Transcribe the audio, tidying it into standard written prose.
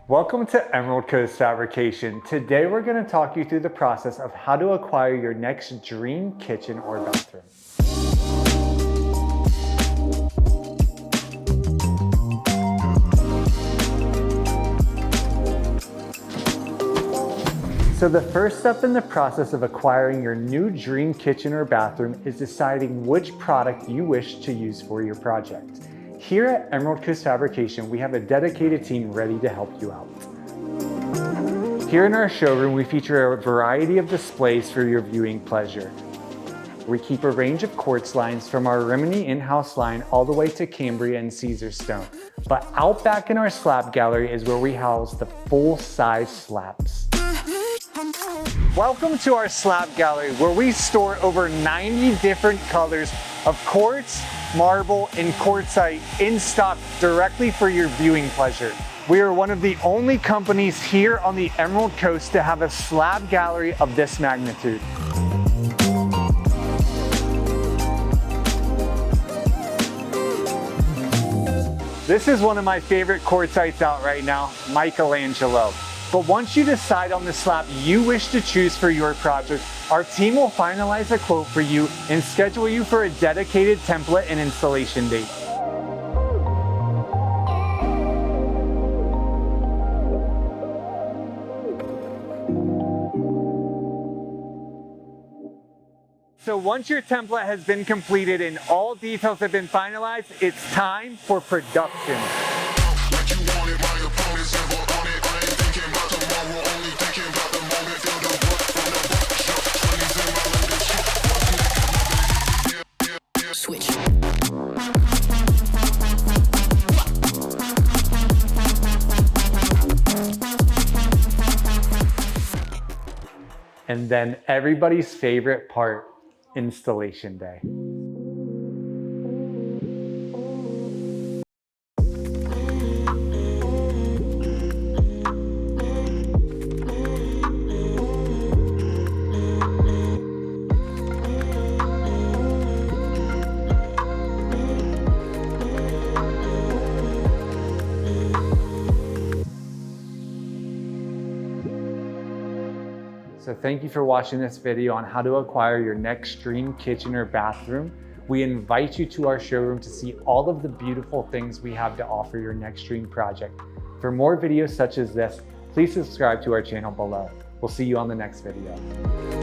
Welcome to Emerald Coast Fabrication. Today we're going to talk you through the process of how to acquire your next dream kitchen or bathroom. So the first step in the process of acquiring your new dream kitchen or bathroom is deciding which product you wish to use for your project. Here at Emerald Coast Fabrication, we have a dedicated team ready to help you out. Here in our showroom, we feature a variety of displays for your viewing pleasure. We keep a range of quartz lines from our Rimini in-house line all the way to Cambria and Caesarstone. But out back in our slab gallery is where we house the full-size slabs. Welcome to our slab gallery, where we store over 90 different colors of quartz, marble, and quartzite in stock directly for your viewing pleasure. We are one of the only companies here on the Emerald Coast to have a slab gallery of this magnitude. This is one of my favorite quartzites out right now, Michelangelo. But once you decide on the slab you wish to choose for your project, our team will finalize a quote for you and schedule you for a dedicated template and installation date. So once your template has been completed and all details have been finalized, it's time for production. Switch. And then everybody's favorite part, installation day. So thank you for watching this video on how to acquire your next dream kitchen or bathroom. We invite you to our showroom to see all of the beautiful things we have to offer your next dream project. For more videos such as this, please subscribe to our channel below. We'll see you on the next video.